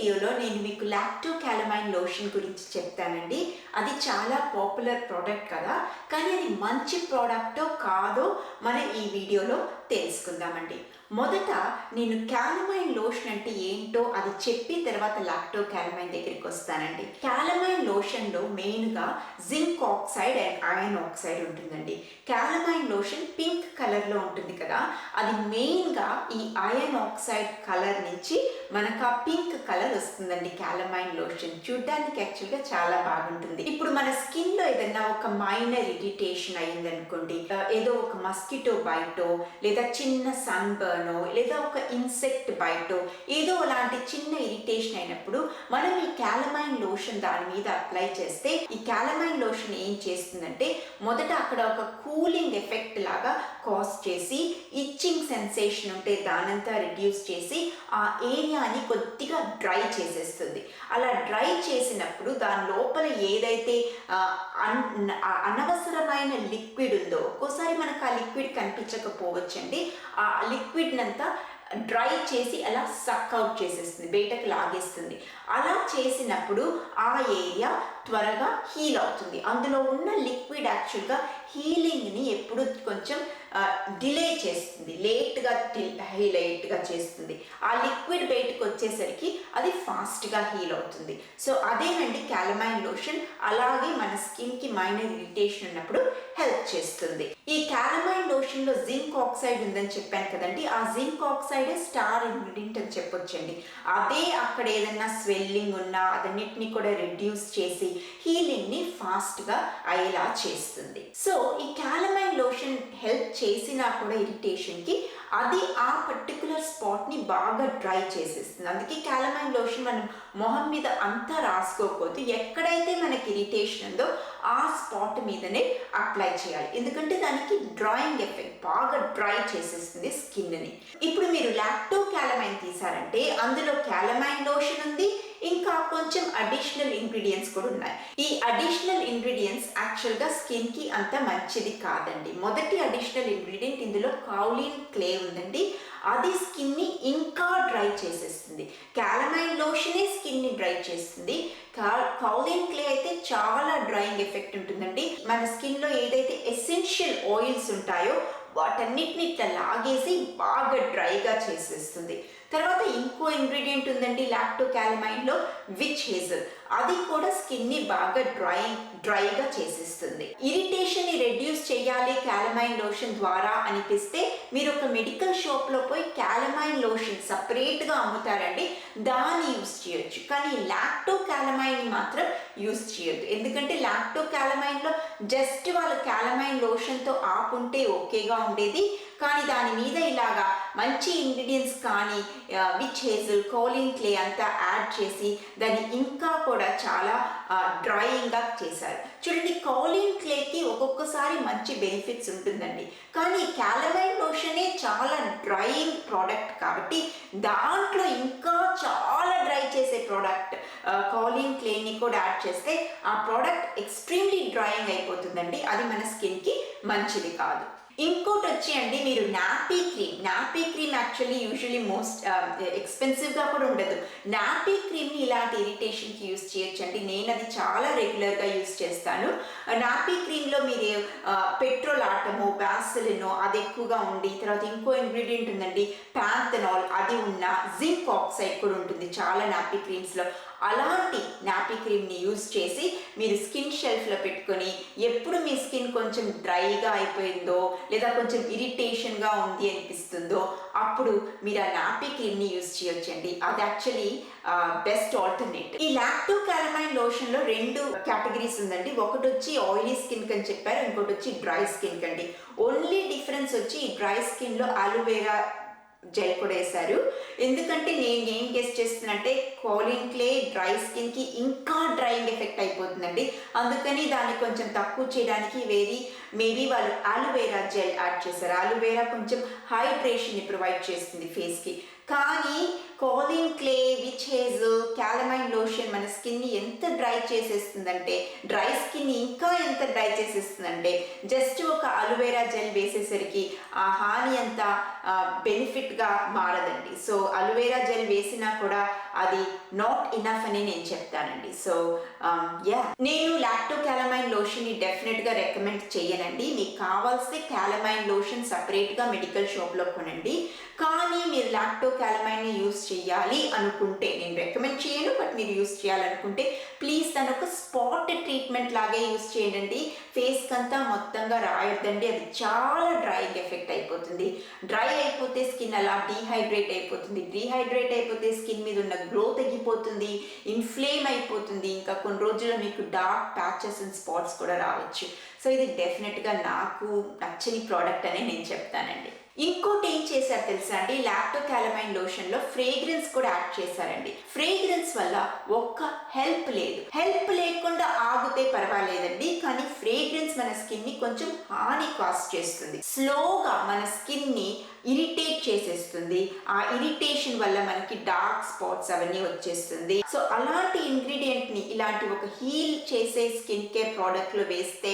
వీడియోలో నేను మీకు లాక్టో క్యాలమైన్ లోషన్ గురించి చెప్తానండి. అది చాలా పాపులర్ ప్రోడక్ట్ కదా, కానీ అది మంచి ప్రోడక్టో కాదో మనం ఈ వీడియోలో తెలుసుకుందామండి. మొదట నేను క్యాలమైన్ లోషన్ అంటే ఏంటో అది చెప్పి తర్వాత లాక్టో క్యాలమైన్ దగ్గరికి వస్తానండి. క్యాలమైన్ లోషన్లో మెయిన్గా zinc oxide and iron oxide ఉంటుందండి. క్యాలమైన్ లోషన్ పింక్ కలర్లో ఉంటుంది కదా, అది మెయిన్గా ఈ ఐరన్ ఆక్సైడ్ కలర్ నుంచి మనకు ఆ పింక్ కలర్ వస్తుందండి. క్యాలమైన్ లోషన్ చూడ్డానికి యాక్చువల్గా చాలా బాగుంటుంది. ఇప్పుడు మన స్కిన్లో ఏదైనా ఒక మైనర్ ఇరిటేషన్ అయ్యిందనుకోండి, ఏదో ఒక మస్కిటో బైటో లేదా చిన్న సన్ బర్నో లేదా ఒక ఇన్సెక్ట్ బైటో ఏదో అలాంటి చిన్న ఇరిటేషన్ అయినప్పుడు మనం ఈ క్యాలమైన్ లోషన్ దాని మీద అప్లై చేస్తే ఈ క్యాలమైన్ లోషన్ ఏం చేస్తుందంటే మొదట అక్కడ ఒక కూలింగ్ ఎఫెక్ట్ లాగా కాజ్ చేసి ఇచ్చింగ్ సెన్సేషన్ ఉంటే దానంతా రిడ్యూస్ చేసి ఆ ఏరియాని కొద్దిగా డ్రై చేసేస్తుంది. అలా డ్రై చేసినప్పుడు దాని లోపల ఏదైతే అనవసరమైన లిక్విడ్ ఉందో, ఒక్కోసారి మనకు ఆ లిక్విడ్ కనిపించకపోవచ్చండి, ఆ లిక్విడ్ నంతా డ్రై చేసి అలా సక్ అవుట్ చేసేస్తుంది, బయటకు లాగేస్తుంది. అలా చేసినప్పుడు ఆ ఏరియా త్వరగా హీల్ అవుతుంది. అందులో ఉన్న లిక్విడ్ యాక్చువల్గా హీలింగ్ని ఎప్పుడు కొంచెం డిలే చేస్తుంది, లేట్గా చేస్తుంది. ఆ లిక్విడ్ బయటకు వచ్చేసరికి అది ఫాస్ట్గా హీల్ అవుతుంది. సో అదేనండి క్యాలమైన్ లోషన్. అలాగే మన స్కిన్కి మైనర్ ఇరిటేషన్ ఉన్నప్పుడు హెల్ప్ చేస్తుంది. ఈ క్యాలమైన్ లోషన్లో జింక్ ఆక్సైడ్ ఉందని చెప్పాను కదండి, ఆ జింక్ ఆక్సైడే స్టార్ ఇంగ్రీడియంట్ అని చెప్పొచ్చండి. అదే అక్కడ ఏదైనా స్వెల్లింగ్ ఉన్నా అదన్నిటిని కూడా రిడ్యూస్ చేసి హీలింగ్ని ఫాస్ట్గా అయ్యేలా చేస్తుంది. సో ఈ క్యాలమైన్ లోషన్ హెల్ప్ చేసినా కూడా ఇరిటేషన్కి అది ఆ పర్టికులర్ స్పాట్ని బాగా డ్రై చేసేస్తుంది. అందుకే క్యాలమైన్ లోషన్ మనం మొహం మీద అంతా రాసుకోకపోతే ఎక్కడైతే మనకి ఇరిటేషన్ ఉందో ఆ స్పాట్ మీదనే అప్లై చేయాలి. ఎందుకంటే దానికి డ్రాయింగ్ ఎఫెక్ట్ బాగా డ్రై చేసేస్తుంది స్కిన్ని. ఇప్పుడు మీరు లాక్టో క్యాలమైన్ తీసారంటే అందులో క్యాలమైన్ లోషన్ ఉంది, ఇంకా కొంచెం అడిషనల్ ఇంగ్రీడియంట్స్ కూడా ఉన్నాయి. ఈ అడిషనల్ ఇంగ్రీడియంట్స్ యాక్చువల్గా స్కిన్కి అంత మంచిది కాదండి. మొదటి అడిషనల్ ఇంగ్రీడియంట్ ఇందులో కౌలిన్ క్లే ఉందండి. అది స్కిన్ని ఇంకా డ్రై చేసేస్తుంది. క్యాలమైన్ లోషనే స్కిన్ని డ్రై చేస్తుంది. కౌలిన్ క్లే అయితే చాలా డ్రైయింగ్ ఎఫెక్ట్ ఉంటుందండి. మన స్కిన్లో ఏదైతే ఎసెన్షియల్ ఆయిల్స్ ఉంటాయో వాటన్నిటిని ఇట్లా లాగేసి బాగా డ్రైగా చేసేస్తుంది. తర్వాత ఇంకో ఇంగ్రీడియంట్ ఉందండి లాక్టో క్యాలమైన్లో, విచ్ హేజల్. అది కూడా స్కిన్ని బాగా డ్రైగా చేసేస్తుంది. ఇరిటేషన్ని రెడ్యూస్ చేయాలి క్యాలమైన్ లోషన్ ద్వారా అనిపిస్తే మీరు ఒక మెడికల్ షాప్లో పోయి క్యాలమైన్ లోషన్ సపరేట్గా అమ్ముతారండి, దాన్ని యూస్ చేయొచ్చు. కానీ లాక్టో క్యాలమైన్ని మాత్రం యూస్ చేయొద్దు. ఎందుకంటే లాక్టో క్యాలమైన్లో జస్ట్ వాళ్ళు క్యాలమైన్ లోషన్తో ఆపుంటే ఓకేగా ఉండేది, కానీ దాని మీద ఇలాగా మంచి ఇంగ్రీడియంట్స్ కానీ విచ్ హేజల్, కౌలిన్ క్లే అంతా యాడ్ చేసి దాన్ని ఇంకా కూడా చాలా డ్రాయింగ్గా చేశారు. చూడండి, కౌలిన్ క్లేకి ఒక్కొక్కసారి మంచి బెనిఫిట్స్ ఉంటుందండి, కానీ క్యాలమైన్ లోషనే చాలా డ్రాయింగ్ ప్రోడక్ట్ కాబట్టి దాంట్లో ఇంకా చాలా డ్రై చేసే ప్రోడక్ట్ కౌలిన్ క్లేని కూడా యాడ్ చేస్తే ఆ ప్రోడక్ట్ ఎక్స్ట్రీమ్లీ డ్రాయింగ్ అయిపోతుందండి. అది మన స్కిన్కి మంచిది కాదు. ఇంకోటి వచ్చి అండి, మీరు nappy cream actually usually most ఎక్స్పెన్సివ్గా కూడా ఉండదు. నాపీ క్రీమ్ని ఇలాంటి ఇరిటేషన్కి యూస్ చేయొచ్చండి. నేను అది చాలా రెగ్యులర్గా యూస్ చేస్తాను. నాపీ క్రీమ్లో మీరు పెట్రోల్ ఆటమో వ్యాసలినో అది ఎక్కువగా ఉండి, తర్వాత ఇంకో ఇంగ్రీడియంట్ ఉందండి ప్యాంథనాల్, అది ఉన్న జింక్ ఆక్సైడ్ కూడా ఉంటుంది చాలా నాపీ క్రీమ్స్లో. అలాంటి నాపీ క్రీమ్ని యూస్ చేసి మీరు స్కిన్ షెల్ఫ్లో పెట్టుకొని ఎప్పుడు మీ స్కిన్ కొంచెం డ్రైగా అయిపోయిందో లేదా కొంచెం ఇరిటేషన్గా ఉంది అనిపిస్తుందో అప్పుడు మీరు ఆ నాపీ క్రీమ్ని యూస్ చేయొచ్చండి. అది యాక్చువల్లీ బెస్ట్ ఆల్టర్నేటివ్. ఈ లాక్టో క్యాలమైన్ లోషన్లో 2 కేటగిరీస్ ఉందండి. ఒకటి వచ్చి ఆయిలీ స్కిన్ అని చెప్పారు, ఇంకోటి వచ్చి డ్రై స్కిన్ కండి. ఓన్లీ డిఫరెన్స్ వచ్చి ఈ డ్రై స్కిన్లో అలోవెరా జెల్ కూడా వేశారు. ఎందుకంటే నేను ఏం గెస్ చేస్తున్నంటే కౌలిన్ క్లే డ్రై స్కిన్కి ఇంకా డ్రైయింగ్ ఎఫెక్ట్ అయిపోతుందండి, అందుకని దాన్ని కొంచెం తక్కువ చేయడానికి మేబీ వాళ్ళు అలోవెరా జెల్ యాడ్ చేశారు. అలోవెరా కొంచెం హైడ్రేషన్ని ప్రొవైడ్ చేస్తుంది ఫేస్కి, కానీ kaolin clay, witch hazel, calamine lotion మన స్కిన్ని ఎంత డ్రై చేసేస్తుందంటే, డ్రై స్కిన్ని ఇంకా ఎంత డ్రై చేసేస్తుందంటే జస్ట్ ఒక అలోవెరా జెల్ వేసేసరికి ఆ హాని అంతా బెనిఫిట్గా మారదండి. సో అలోవెరా జెల్ వేసినా కూడా అది నాట్ ఇనఫ్ అని నేను చెప్తానండి. సో యా, నేను లాక్టో క్యాలమైన్ లోషన్ని డెఫినెట్గా రికమెండ్ చేయనండి. మీకు కావాల్సిన క్యాలమైన్ లోషన్ సపరేట్గా మెడికల్ షాప్లో కొనండి. కానీ మీరు లాక్టో క్యాలమైన్ని యూస్ చేయాలి అనుకుంటే, నేను రికమెండ్ చేయను, బట్ మీరు యూస్ చేయాలనుకుంటే ప్లీజ్ దాని ఒక స్పాట్ ట్రీట్మెంట్ లాగే యూస్ చేయండి. ఫేస్కి అంతా మొత్తంగా రాయొద్దండి, అది చాలా డ్రైయింగ్ ఎఫెక్ట్ అయిపోతుంది. డ్రై అయిపోతే స్కిన్ అలా డీహైడ్రేట్ అయిపోతుంది. డీహైడ్రేట్ అయిపోతే స్కిన్ మీద ఉన్న గ్లో తగ్గిపోతుంది, ఇన్ఫ్లేమ్ అయిపోతుంది. ఇంకా కొన్ని రోజుల్లో మీకు డార్క్ ప్యాచెస్ అండ్ స్పాట్స్ కూడా రావచ్చు. సో ఇది డెఫినెట్గా నాకు నచ్చని ప్రోడక్ట్ అనే నేను చెప్తానండి. ఇంకోటి ఏం చేశారు తెలుసా అండి, లాక్టో క్యాలమైన్ లోషన్లో ఫ్రేగ్రెన్స్ కూడా యాడ్ చేశారండి. ఫ్రేగ్రెన్స్ వల్ల ఒక్క హెల్ప్ లేదు. హెల్ప్ లేకుండా ఆగితే పర్వాలేదండి, కానీ ఫ్రేగ్రెన్స్ మన స్కిన్ని కొంచెం హాని కాజ్ చేస్తుంది. స్లోగా మన స్కిన్ని ఇరిటేట్ చేసేస్తుంది. ఆ ఇరిటేషన్ వల్ల మనకి డార్క్ స్పాట్స్ అవన్నీ వచ్చేస్తుంది. సో అలాంటి ఇంగ్రీడియంట్ని ఇలాంటి ఒక హీల్ చేసే స్కిన్ కేర్ ప్రోడక్ట్లో వేస్తే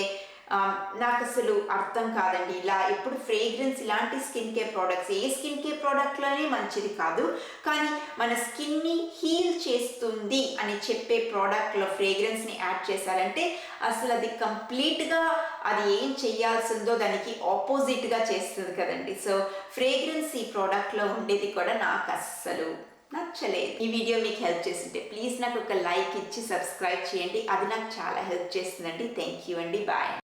నాకు అసలు అర్థం కాదండి. ఇలా ఎప్పుడు ఫ్రేగ్రెన్స్ ఇలాంటి స్కిన్ కేర్ ప్రోడక్ట్స్ ఏ స్కిన్ కేర్ ప్రోడక్ట్లోనే మంచిది కాదు, కానీ మన స్కిన్ని హీల్ చేస్తుంది అని చెప్పే ప్రోడక్ట్లో ఫ్రేగ్రెన్స్ని యాడ్ చేశారంటే అసలు అది కంప్లీట్గా అది ఏం చేయాల్సిందో దానికి ఆపోజిట్గా చేస్తుంది కదండి. సో ఫ్రేగ్రెన్స్ ఈ ప్రోడక్ట్లో ఉండేది కూడా నాకు అస్సలు నచ్చలేదు. ఈ వీడియో మీకు హెల్ప్ చేస్తుంటే ప్లీజ్ నాకు ఒక లైక్ ఇచ్చి సబ్స్క్రైబ్ చేయండి, అది నాకు చాలా హెల్ప్ చేస్తుందండి. థ్యాంక్ యూ అండి, బాయ్.